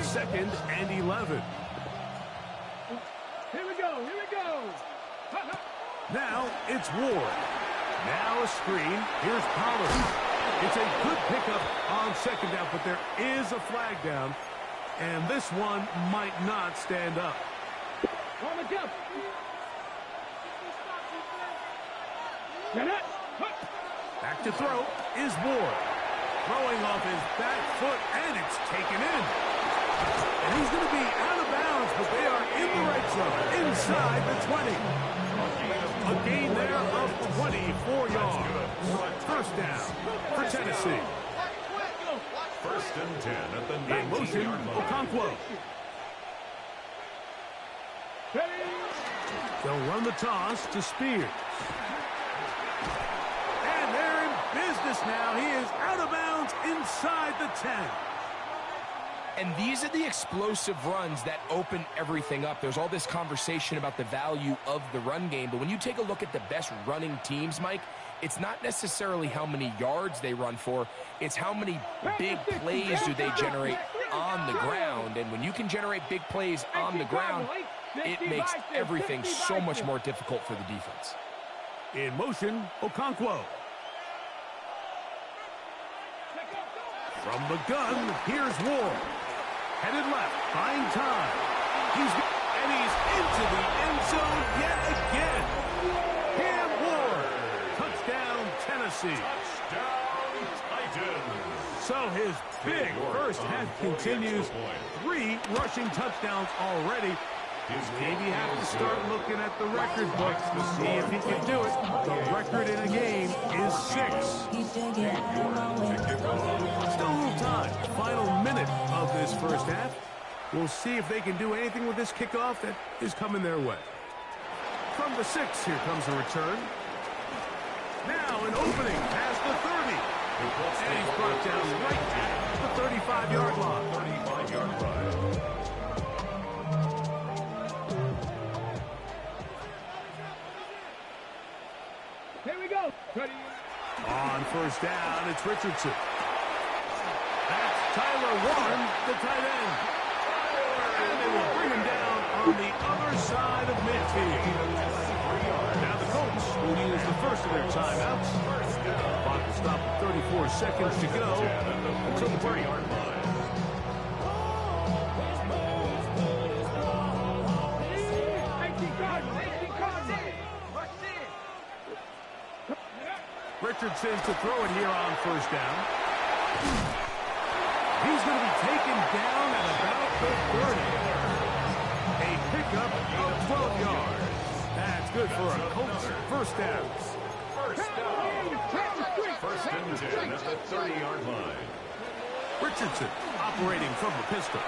2nd and 11. Here we go, here we go. Now it's Ward. Now a screen. Here's Pollard. It's a good pickup on 2nd down, but there is a flag down, and this one might not stand up. On the jump. Back to throw is Ward. Throwing off his back foot, and it's taken in. And he's going to be out of bounds, but they are in the right zone, inside the 20. A gain there of 24 yards. First down for Tennessee. 1st and 10 at the 19-yard line. In motion, Okonkwo. They'll run the toss to Spears. And they're in business now. He is out of bounds inside the 10. And these are the explosive runs that open everything up. There's all this conversation about the value of the run game, but when you take a look at the best running teams, Mike, it's not necessarily how many yards they run for, it's how many big plays do they generate on the ground. And when you can generate big plays on the ground, it makes everything so much more difficult for the defense. In motion, Okonkwo. From the gun, here's Ward. Headed left, buying time. He's into the end zone yet again. Cam Ward. Touchdown, Tennessee. Touchdown, Titans. So his big first half continues. 3 rushing touchdowns already. Maybe have to start looking at the record books to see if he can do it. The record in a game is 6. Still a little time. Final minute of this first half. We'll see if they can do anything with this kickoff that is coming their way. From the 6, here comes a return. Now an opening past the 30. And he's brought down right at the 35-yard line. 35-yard line. Here we go. On first down, it's Richardson. That's Tyler Warren, the tight end. And they will bring him down on the other side of midfield. Now the Colts will use the first of their timeouts. Clock will stop at 34 seconds to go until the break. Richardson to throw it here on first down. He's going to be taken down at about the 30. A pickup of 12 yards. That's good for a Colts first down. First and 10 at the 30-yard line. Richardson operating from the pistol.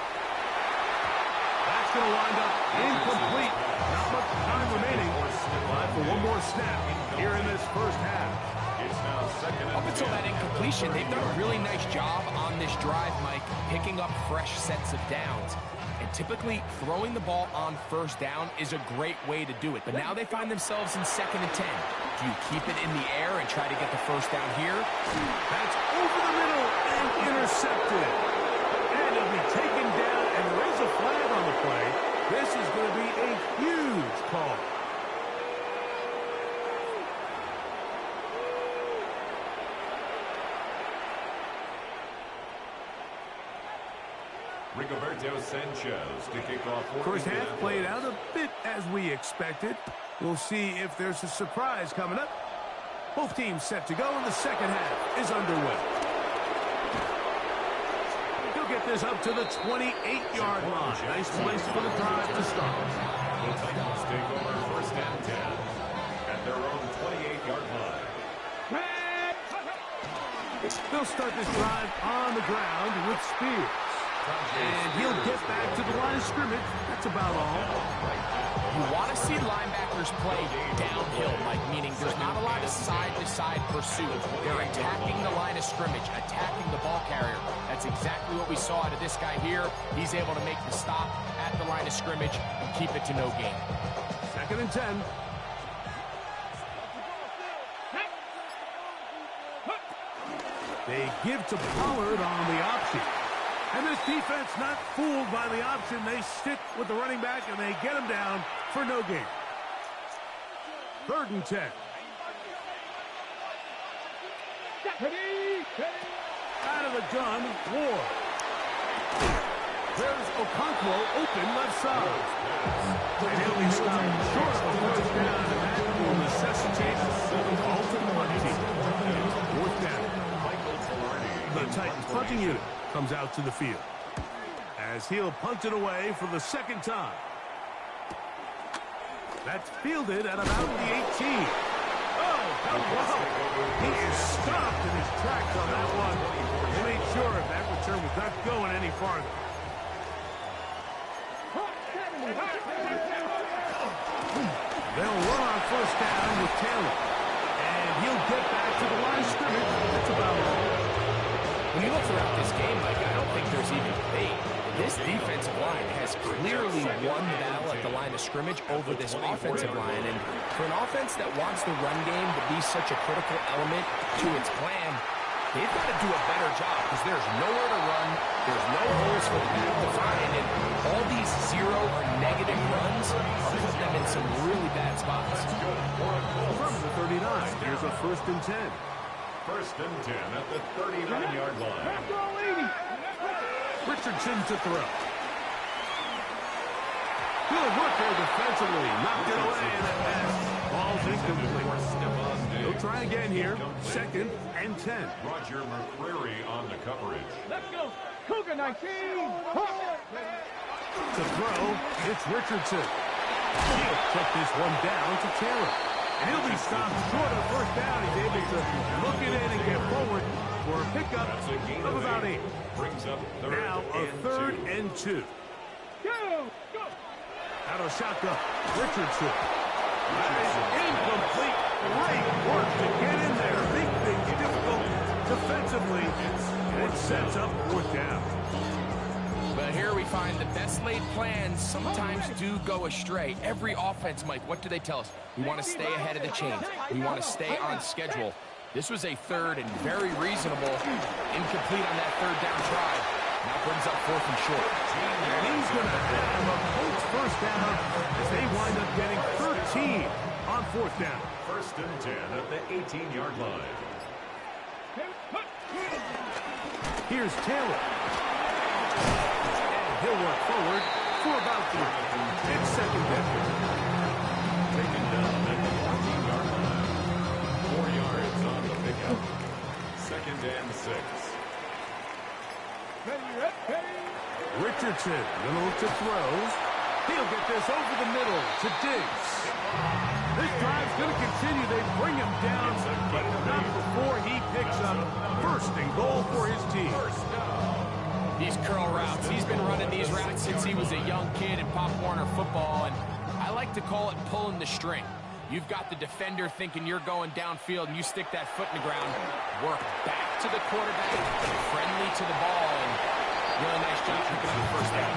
That's going to wind up incomplete. Not much time remaining. But for one more snap here in this first half. Up until that incompletion, they've done a really nice job on this drive, Mike, picking up fresh sets of downs. And typically, throwing the ball on first down is a great way to do it. But now they find themselves in 2nd and 10. Do you keep it in the air and try to get the first down here? That's over the middle and intercepted. And he'll be taken down, and there is a flag on the play. This is going to be a huge call. Rigoberto Sanchez to kick off. First half played out a bit as we expected. We'll see if there's a surprise coming up. Both teams set to go, and the second half is underway. He'll get this up to the 28-yard line. Nice place for the drive to start. The Titans take over first and 10 at their own 28-yard line. They'll start this drive on the ground with Spears. And he'll get back to the line of scrimmage. That's about all. You want to see linebackers play downhill, Mike, meaning there's not a lot of side-to-side pursuit. They're attacking the line of scrimmage, attacking the ball carrier. That's exactly what we saw out of this guy here. He's able to make the stop at the line of scrimmage and keep it to no gain. 2nd and 10. They give to Pollard on the option. And this defense not fooled by the option. They stick with the running back, and they get him down for no gain. 3rd and 10. Ready. Out of the gun, Ward. There's Okonkwo open left side. And he'll be stopped short of the 1st down, and that will necessitate the ultimate punting. 4th down. The Titans punting unit comes out to the field as he'll punt it away for the 2nd time. That's fielded at about the 18. Oh, wow. He is stopped in his tracks on that one. They made sure that return was not going any farther. They'll run on 1st down with Taylor. And he'll get back to the line of scrimmage. That's about all. When you look throughout this game, Mike, I don't think there's even debate. This defensive line has clearly won the battle at the line of scrimmage over this offensive line. And for an offense that wants the run game to be such a critical element to its plan, they've got to do a better job because there's nowhere to run. There's no holes for the back to find. And all these 0 or negative runs are putting them in some really bad spots. From the 39, here's a 1st and 10. 1st and 10 at the 39-yard line. Richardson to throw. Good work there defensively. Knocked it away, and that pass ball's incomplete. They'll try again here. 2nd and 10. Roger McCreary on the coverage. Let's go. Cougar 19. To throw, it's Richardson. He'll check this one down to Taylor. And he'll be stopped short of 1st down. He's able to look it in and get forward for a pickup of about 8. Brings up Now a 3rd and 2. Go. Out of the shotgun, Richardson. That is incomplete. Great work to get in there. Make things difficult defensively. And it sets up 4th down. But here we find the best laid plans sometimes do go astray. Every offense, Mike, what do they tell us? We want to stay ahead of the chains. We want to stay on schedule. This was a 3rd and very reasonable. Incomplete on that 3rd down try. Now brings up 4th and short. And he's going to have a Colts 1st down as they wind up getting 13 on 4th down. 1st and 10 at the 18-yard line. Here's Taylor. And he'll work forward for about 3. It's 2nd down. Taken down at the 14-yard line. 4 yards on the pickup. 2nd and 6. Richardson going to look to throw. He'll get this over the middle to Diggs. This drive's going to continue. They bring him down, but not before he picks up 1st and goal for his team. These curl routes. He's been running these routes since he was a young kid in Pop Warner football, and I like to call it pulling the string. You've got the defender thinking you're going downfield, and you stick that foot in the ground, work back to the quarterback, friendly to the ball, and really nice job picking up the 1st down.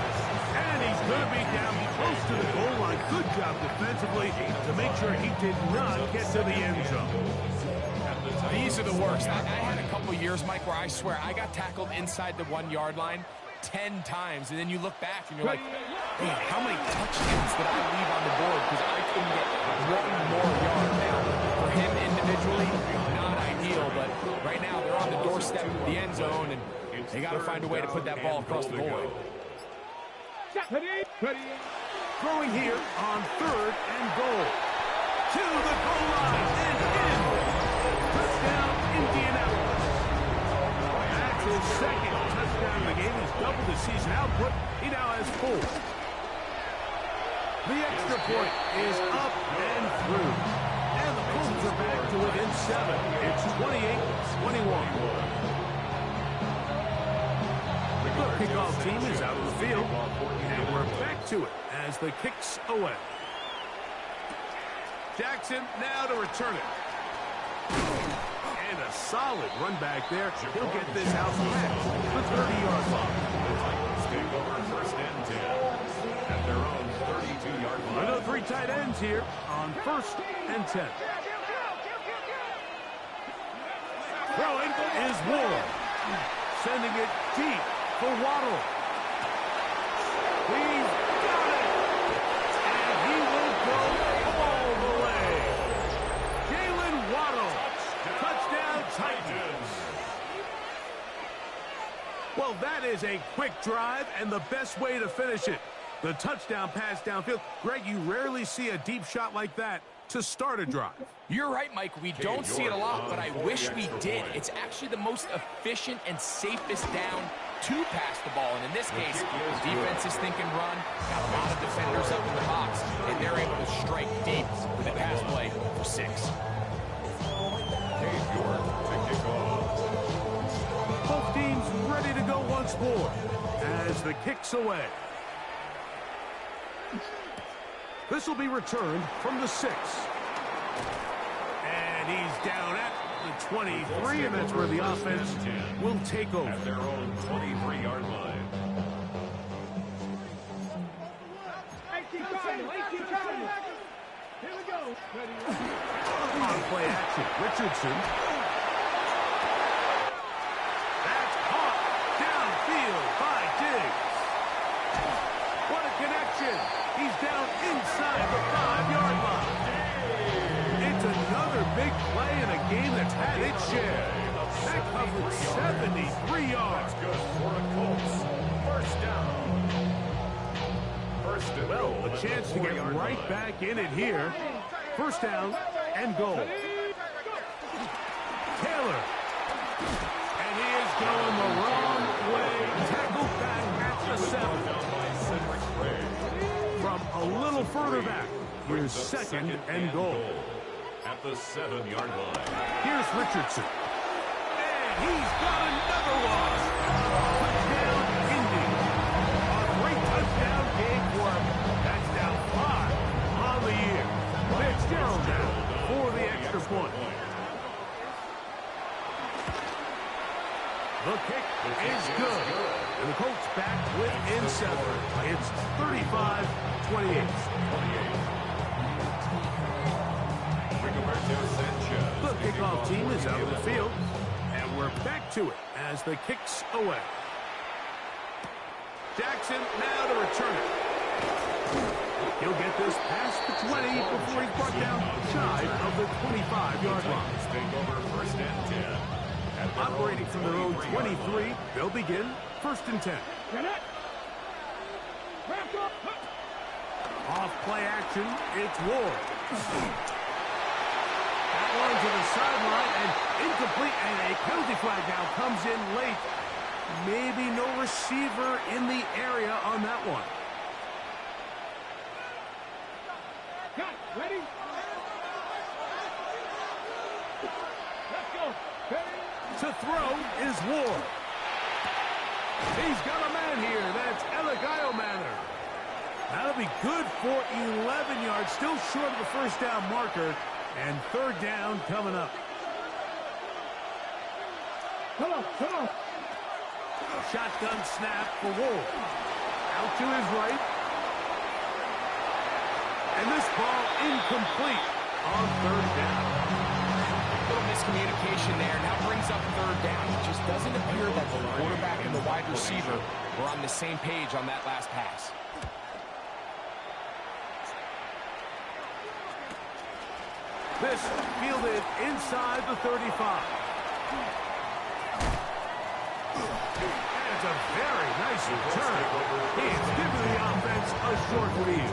And he's going to be down close to the goal line. Good job defensively to make sure he did not get to the end zone. These are the worst. I had a couple years, Mike, where I swear I got tackled inside the 1-yard line 10 times, and then you look back and you're like, man, how many touchdowns did I leave on the board because I couldn't get 1 more yard? Now, for him individually, not ideal, but right now they're on the doorstep of the end zone, and they got to find a way to put that ball across the goal line. Throwing here on 3rd and goal. To the goal line and in. Touchdown, Indianapolis. That's his 2nd touchdown of the game. He's doubled his season output. He now has 4. The extra point is up and through. And the Colts are back to within 7. It's 28-21. The kickoff team is out of the field, and we're back to it as the kick's away. Jackson now to return it. And a solid run back there. He'll get this house back the 30-yard line. Take over 1st and 10 at their own 32-yard line. Another 3 tight ends here on 1st and 10. Throwing is Ward. Sending it deep for Waddle. He's got it. And he will go all the way. Jalen Waddle. Touchdown Titans. Well, that is a quick drive and the best way to finish it. The touchdown pass downfield. Greg, you rarely see a deep shot like that to start a drive. You're right, Mike. We don't see it a lot, but I wish we did. It's actually the most efficient and safest down to pass the ball. And in this case, the defense is thinking run, got a lot of defenders up in the box, and they're able to strike deep with a pass play for 6. Dave York to kick off. Both teams ready to go once more as the kick's away. This will be returned from the 6. And he's down at the 23, and that's where the offense will take over. At their own 23-yard line. Keep trying. Keep trying. Here we go. On play action, Richardson. That's caught downfield by Diggs. What a connection. He's down inside the 5-yard line. It's another big play in a game that's had its share. That covered 73 yards. Good for the Colts. First down. First and Well, goal a at chance the to get 4-yard right line. back in it here. First down and goal. Taylor. And he is going the wrong way. Tackled back at the 7. Down by Cedric Gray. From a little further back, here's second and goal. At the 7-yard line. Here's Richardson. And he's got another one. Touchdown, Indy. A great touchdown game for him. That's now 5 on the year. Fitzgerald now for the extra point. The kick is good. And the Colts back within 7. It's 35-28. The kickoff team is out of the field. And we're back to it as the kick's away. Jackson now to return it. He'll get this past the 20 before he's brought down shy of the 25-yard line. Take over first and 10. Operating from their own 23, they'll begin first and 10. Off play action, it's Ward. That one to the sideline and incomplete, and a penalty flag now comes in late. Maybe no receiver in the area on that one. Got ready. Let's go. Ready. To throw is Ward. He's got a man here. That's Eligio Manor. That'll be good for 11 yards. Still short of the first down marker. And third down coming up. Come on. Shotgun snap for Ward. Out to his right. And this ball incomplete on third down. Little miscommunication there. Now brings up third down. It just doesn't appear that the quarterback and the wide receiver were on the same page on that last pass. This fielded inside the 35. And it's a very nice return. He's giving the offense a short lead.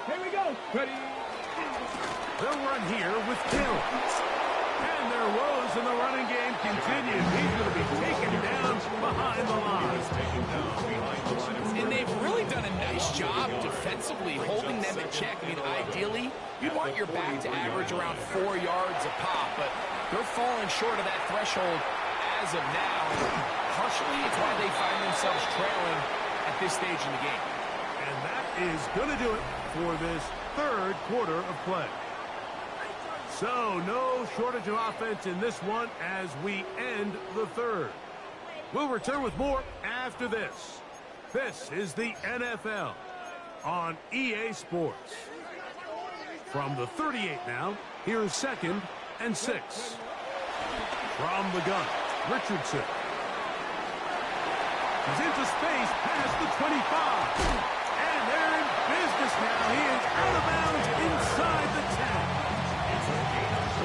Here we go. Ready. They'll run here with Taylor. And their woes in the running game continue. He's going to be taken down behind the line. And they've really done a nice job defensively holding them in check. I mean, ideally, you'd want your back to average around 4 yards a pop, but they're falling short of that threshold as of now. Partially, it's why they find themselves trailing at this stage in the game. And that is going to do it for this third quarter of play. So, no shortage of offense in this one as we end the third. We'll return with more after this. This is the NFL on EA Sports. From the 38 now, here's 2nd and 6. From the gun, Richardson. He's into space past the 25. And they're in business now. He is out of bounds inside the 10.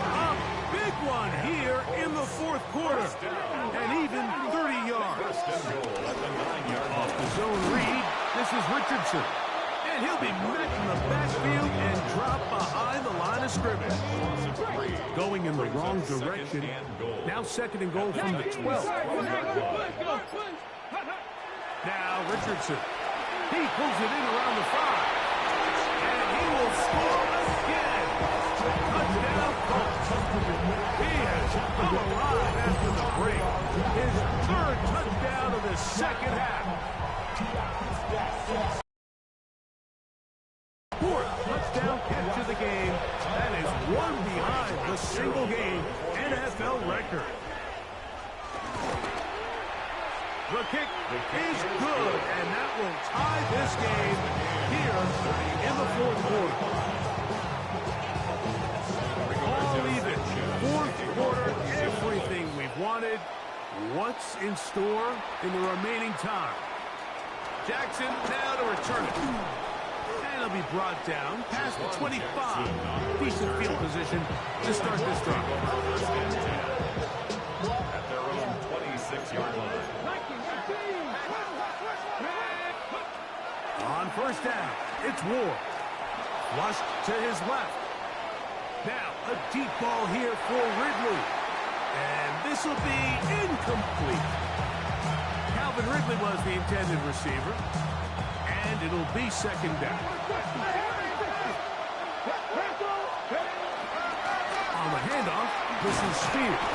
A big one here in the 4th quarter. And even 30 yards. Off the zone read, this is Richardson. And he'll be met in the backfield and dropped behind the line of scrimmage. Going in the wrong direction. Now 2nd and goal from the 12. Now Richardson. He pulls it in around the 5. And he will score again. Touchdown Colts. He has come alive after the break. His 3rd touchdown of the 2nd half. 4th touchdown catch of the game. That is one behind the single-game NFL record. The kick is good, and that will tie this game here in the 4th quarter. All even. 4th quarter, everything we've wanted. What's in store in the remaining time? Jackson now to return it. And he'll be brought down past the 25. Decent field position to start this drive. At their own 26-yard line. On 1st down, it's Ward. Flushed to his left. Now, a deep ball here for Ridley. And this will be incomplete. Calvin Ridley was the intended receiver. And it'll be 2nd down. On the handoff, this is Spears.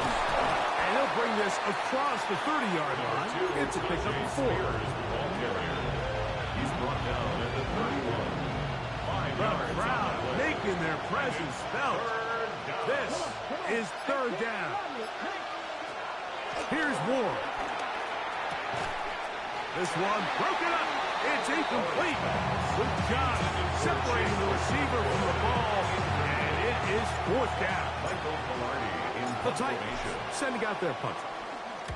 And he'll bring this across the 30-yard line. It's a pickup of 4. He's brought down at the 31. 5 The yards. crowd making their presence felt. This is 3rd down. Here's Ward. This one broken up. It's incomplete. Good job separating the receiver from the ball. And it is 4th down. The Titans sending out their punt.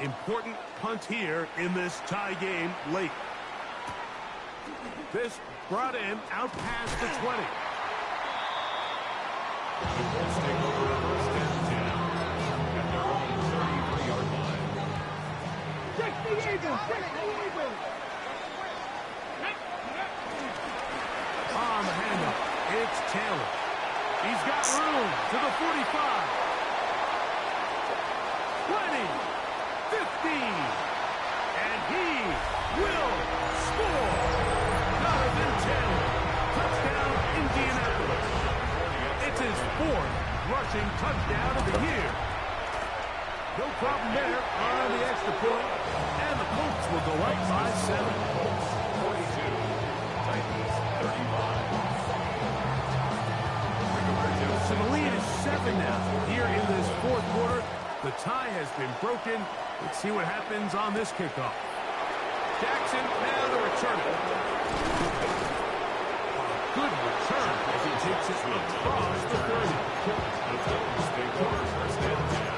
Important punt here in this tie game late. This brought in out past the 20. Let's take over 1st and 10 at their own 33-yard line. Check the Eagles! Check the Eagles! On the handoff, it's Taylor. He's got room to the 45. 20, 15, and he will score. Jonathan Taylor, touchdown Indianapolis. It's his 4th rushing touchdown of the year. No problem there on the extra point, and the Colts will go up by 7. 42, Titans 35. So the lead is 7 now here in this 4th quarter. The tie has been broken. Let's see what happens on this kickoff. Jackson now to return it. A good return as he takes it across the 30. The Titans take over 1st and 10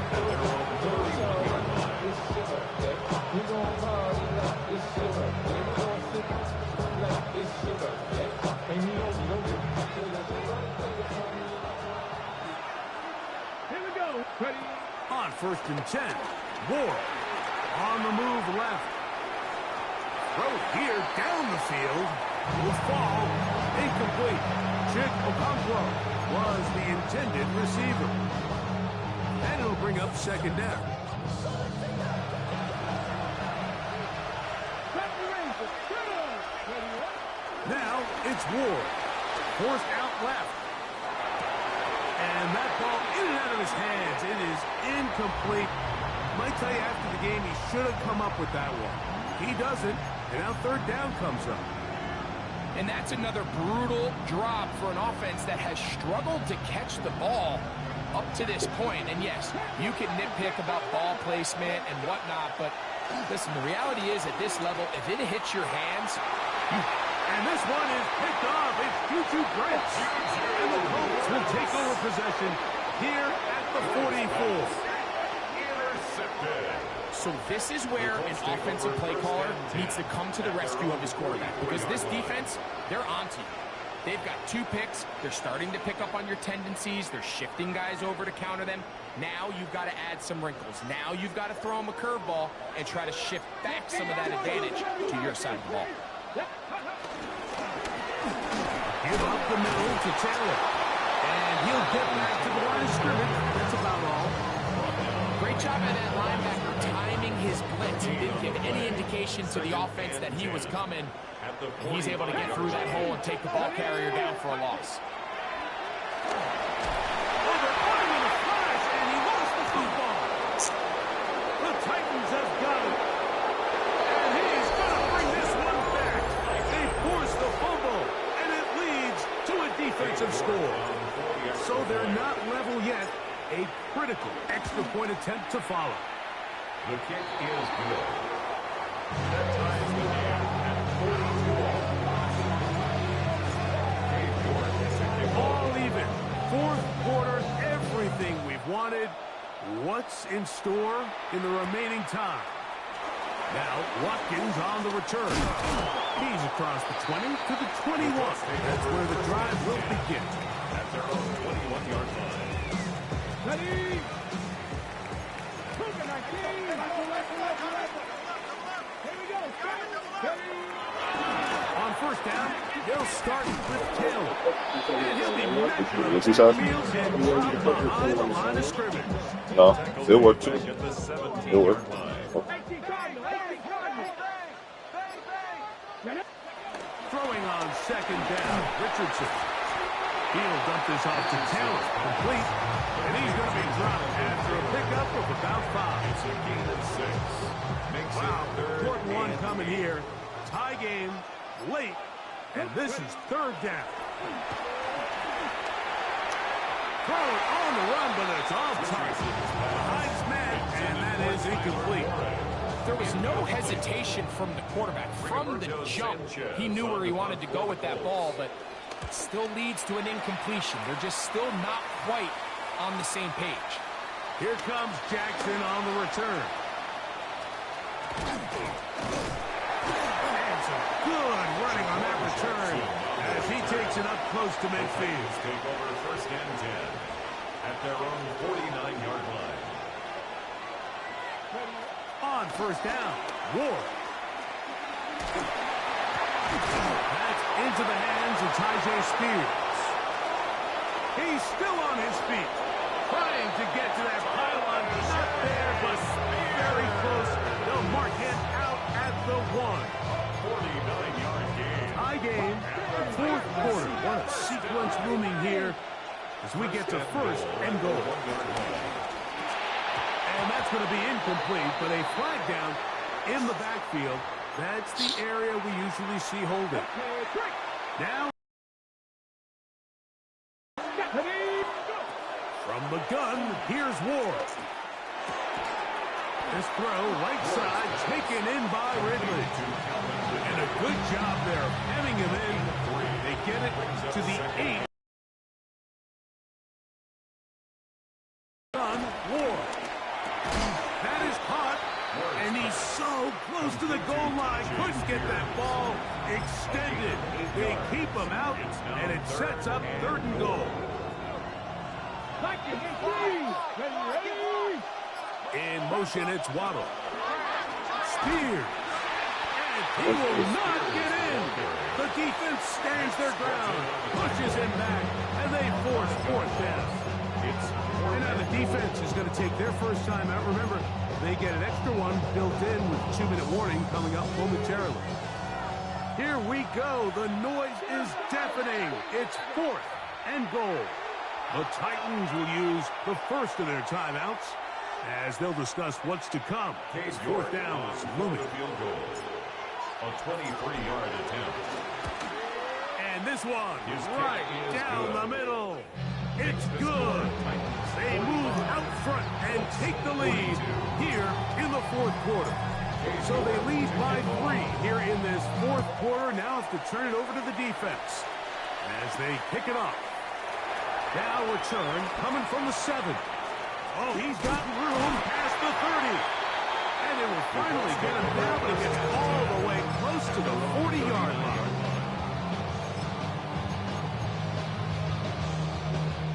at their own 31-yard line. Here we go. Ready? On 1st and 10, Ward on the move left. Throw here down the field. Will fall. Incomplete. Chick Okonkwo was the intended receiver. And it'll bring up 2nd down. Now it's Ward. Forced out left. And that ball in and out of his hands. It is incomplete. Might tell you after the game he should have come up with that one. He doesn't, and now 3rd down comes up. And that's another brutal drop for an offense that has struggled to catch the ball up to this point. And yes, you can nitpick about ball placement and whatnot, but listen, the reality is at this level, if it hits your hands, And this one is picked off. It's Juju Brents. And the Colts will take over possession here at the 44. So this is where an offensive play caller needs to come to the rescue of his quarterback, because this defense, they're onto you. They've got 2 picks. They're starting to pick up on your tendencies. They're shifting guys over to counter them. Now you've got to add some wrinkles. Now you've got to throw them a curveball and try to shift back some of that advantage to your side of the ball. Give up the middle to Taylor. And he'll get back to the line of scrimmage. That's about all. Great job by that linebacker timing his blitz. He didn't give any indication to the offense that he was coming. And he's able to get through that hole and take the ball carrier down for a loss. The Titans have got it. And he's going to bring this one back. They force the fumble, and it leads to a defensive score. So they're not level yet. A critical extra point attempt to follow. The kick is good. That ties the game at 42 all. All even. Fourth quarter, everything we've wanted. What's in store in the remaining time? Now, Watkins on the return. He's across the 20 to the 21. That's where the drive will begin. At their own 21-yard line. Ready? On first down, they'll start with Taylor. And he'll be measuring Is he shot? fields and behind the line of scrimmage. No, it worked too. At the It worked. 17-yard line. Throwing on second down, Richardson. He'll dump this off to Taylor, complete, and he's going to be dropped after a pickup of about 5. It's a gain of 6. Makes Wow, it third important one and coming 3. here. Tie game, late, and this is third down. Throw it on the run, but it's off target. Behind man, and that is incomplete. There was no hesitation from the quarterback. From the jump, he knew where he wanted to go with that ball, but it still leads to an incompletion. They're just still not quite on the same page. Here comes Jackson on the return. And some good running on that return as he takes it up close to midfield. Take over first and 10 at their own 49-yard line. On first down, Ward. That's into the hands of Tyjae Spears. He's still on his feet, trying to get to that pylon. Not there, but very close. They'll mark him out at the 1. 49-yard gain. Tie game, fourth quarter. What a sequence looming here as we get to first and goal. And that's going to be incomplete, but a flag down in the backfield. That's the area we usually see holding. Now, from the gun, here's Ward. This throw, right side, taken in by Ridley. And a good job there of hemming him in. They get it to the 8. Ward. That is caught, and he's so close to the goal line. Couldn't get that ball extended. They keep him out, and it sets up third and goal. In motion, it's Waddle. Spears. And he will not get in. The defense stands their ground, pushes him back, and they force fourth down. And now the defense is going to take their first time out. Remember, they get an extra one built in with 2-minute warning coming up momentarily. Here we go. The noise is deafening. It's fourth and goal. The Titans will use the first of their timeouts as they'll discuss what's to come. Fourth down is looming. Field goal. A 23-yard attempt. And this one is right down the middle. It's good. They move out front and take the lead here in the fourth quarter. So they lead by 3 here in this fourth quarter. Now have to turn it over to the defense as they pick it up. Now return coming from the 7. Oh, he's got room past the 30. And it will finally get him down, but he gets all the way close to the 40-yard line.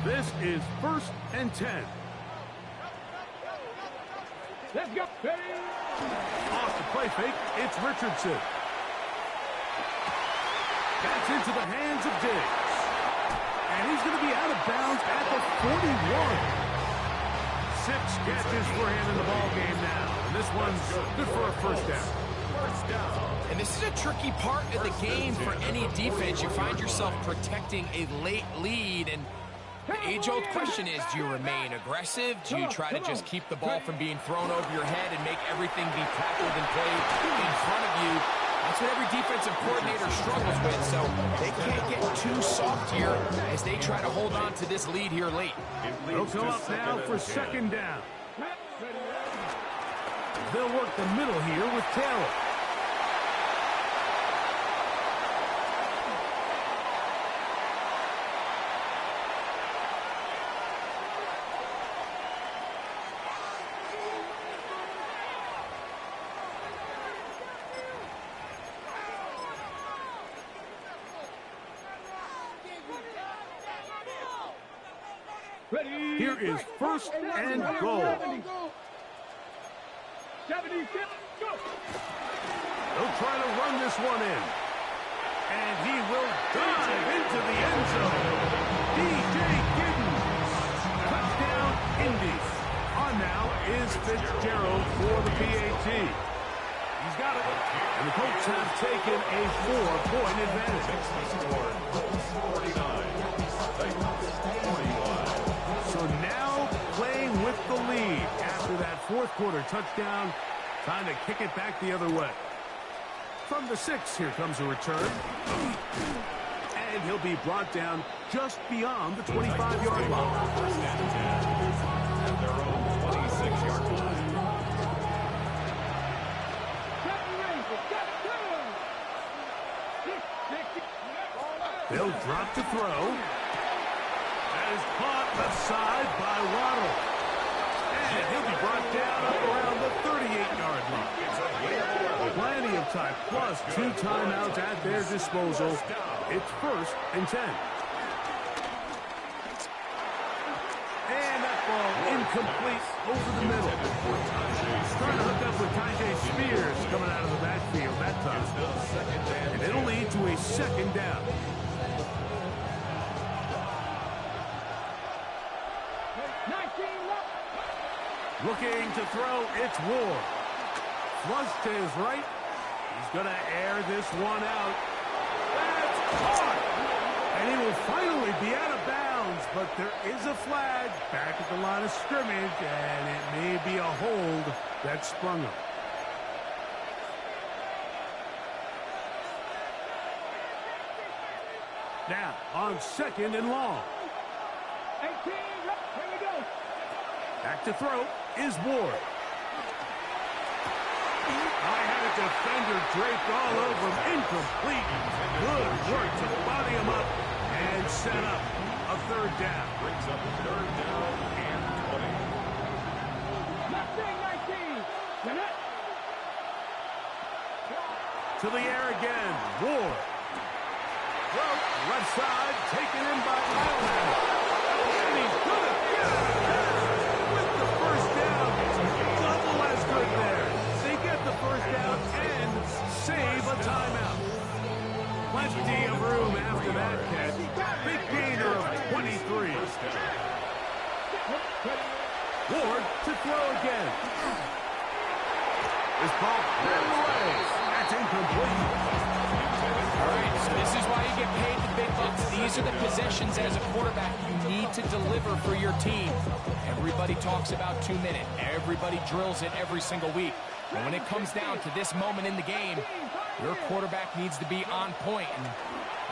This is 1st and 10. Let's go. Off the play fake, it's Richardson. That's into the hands of Diggs. And he's going to be out of bounds at the 41. 6 catches for him in the ball game now. And this one's good for a first down. And this is a tricky part of the game for any defense. You find yourself protecting a late lead, and the age-old question is, do you remain aggressive? Do you try to just keep the ball from being thrown over your head and make everything be tackled and played in front of you? That's what every defensive coordinator struggles with, so they can't get too soft here as they try to hold on to this lead here late. They'll come up now for 2nd down. They'll work the middle here with Taylor. Here is 1st and goal. 76, go. They'll try to run this one in. And he will dive into the end zone. DJ Giddens. Touchdown, Indy. On now is Fitzgerald for the PAT. He's got it. And the Colts have taken a 4-point advantage. So now playing with the lead after that 4th quarter touchdown. Time to kick it back the other way. From the 6, here comes a return. And he'll be brought down just beyond the 25-yard line. At their own 26-yard line. They'll drop to throw. That is caught left side by Waddle. And he'll be brought down up around the 38-yard line. Plenty of time, plus 2 timeouts at their disposal. It's 1st and 10. And that ball incomplete over the middle. Trying to hook up with Tyjae Spears coming out of the backfield that time. And it'll lead to a 2nd down. Looking to throw, it's Ward. Flush to his right. He's going to air this one out. That's caught! And he will finally be out of bounds, but there is a flag back at the line of scrimmage, and it may be a hold that sprung up. Now, on 2nd and long. 18, here we go. Back to throw is Ward. I had a defender draped all over him. Incomplete. Good work to body him up and set up a 3rd down. Brings up 3rd down and 20. To the air again. Ward. Well, left side taken in by Allen. And he's going to get it with the 1st down. Double as good there. They get the 1st down and save a timeout. Plenty of room after that catch. Big gainer of 23. Ward to throw again. This ball cleared away. That's incomplete. All right, so this is why you get paid the big bucks. These are the possessions as a quarterback you need to deliver for your team. Everybody talks about 2 minutes. Everybody drills it every single week. But when it comes down to this moment in the game, your quarterback needs to be on point. And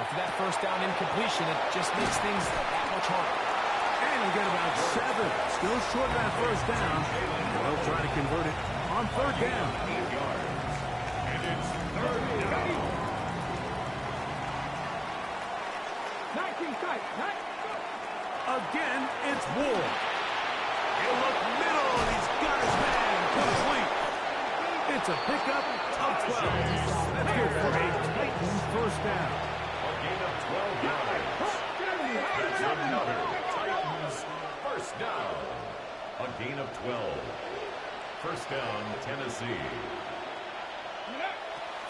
after that 1st down incompletion, it just makes things that much harder. And he'll get about 7. Still short of that 1st down. They'll try to convert it on third down. 8 yards. And it's third down. 19 tight. Again, it's Ward. He'll look middle, and he's got his man complete. It's a pickup of 12. That's good for a Titans first down. A gain of 12 yards. That's another Titans first down. A gain of 12. First down, Tennessee.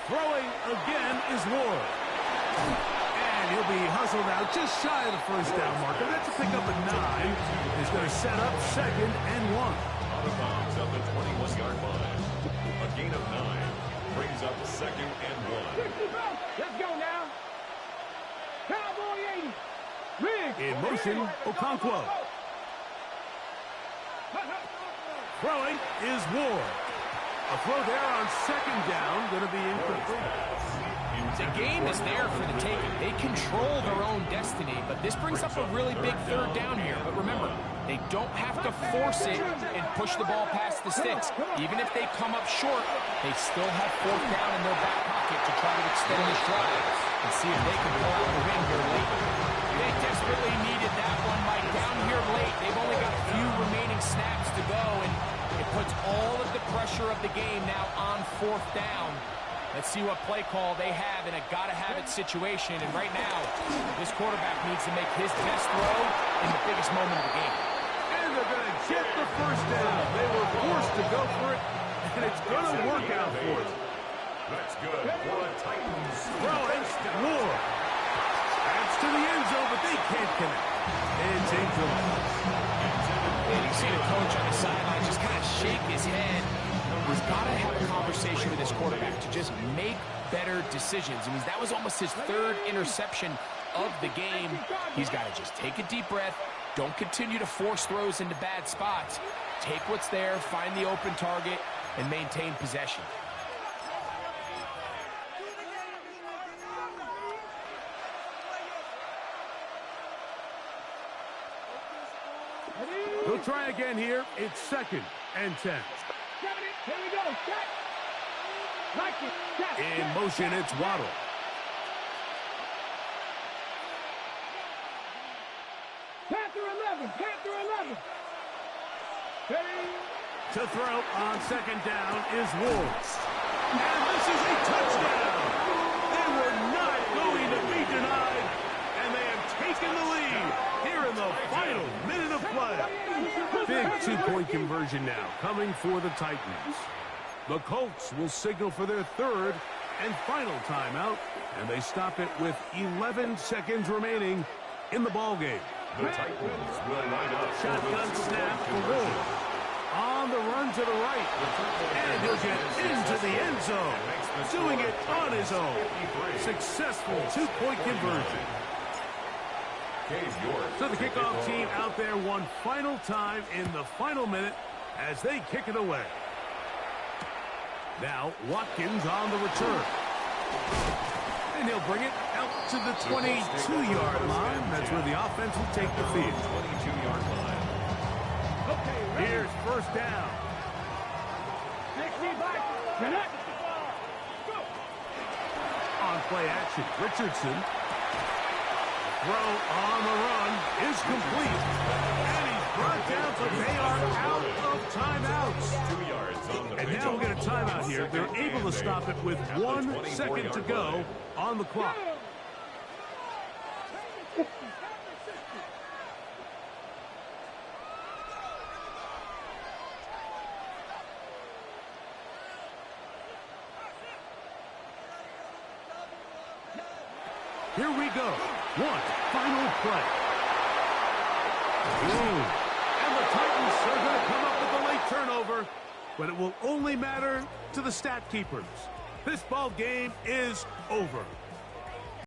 Throwing again is Ward. And he'll be hustled out just shy of the first down marker. That's a pickup of 9. He's going to set up second and 1. Out of bounds at the 21-yard line. A gain of 9 brings up second and 1. Let's go now. Cowboy 80. Riggs. In motion, Okonkwo. Throwing is Ward. A throw there on second down, going to be incomplete. The game is there for the taking. They control their own destiny, but this brings up a really big third down here. But remember, they don't have to force it and push the ball past the sticks. Even if they come up short, they still have fourth down in their back pocket to try to extend this drive and see if they can pull out the win here late. They desperately needed that one, Mike. Down here late, they've only got a few remaining snaps to go, and it puts all of the pressure of the game now on fourth down. Let's see what play call they have in a gotta-have-it situation. And right now, this quarterback needs to make his best throw in the biggest moment of the game. And they're going to get the first down. They were forced to go for it, and it's going to work out for them. That's good for a Titans. Throwing, Ward. That's to the end zone, but they can't connect. It's incomplete. And you see the coach on the sideline just kind of shake his head. He's got to have a conversation with his quarterback to just make better decisions. I mean, that was almost his third interception of the game. He's got to just take a deep breath. Don't continue to force throws into bad spots. Take what's there, find the open target, and maintain possession. We'll try again here. It's second and 10. Here we go. Set. Like it. Set. In motion, it's Waddle. Panther 11. Panther 11. Hey. To throw on second down is Ward. And this is a touchdown. They were not going to be denied, and they have taken the lead here in the final minute of play. Big two-point conversion now coming for the Titans. The Colts will signal for their third and final timeout, and they stop it with 11 seconds remaining in the ballgame. The Titans will line up. Shotgun snap for Ward. On the run to the right. And he'll get into the end zone. Doing it on his own. Successful two-point conversion. So the kickoff team out there one final time in the final minute as they kick it away. Now Watkins on the return. And he'll bring it out to the 22-yard line. That's where the offense will take the field. 22-yard line. Here's first down. On play action, Richardson. Throw on the run is complete. And he's brought down, so they are out of timeouts. 2 yards on the And now we'll get a timeout here. They're able to stop it with 1 second to go on the clock. Here we go. One final play. Ooh. And the Titans are going to come up with a late turnover, but it will only matter to the stat keepers. This ball game is over.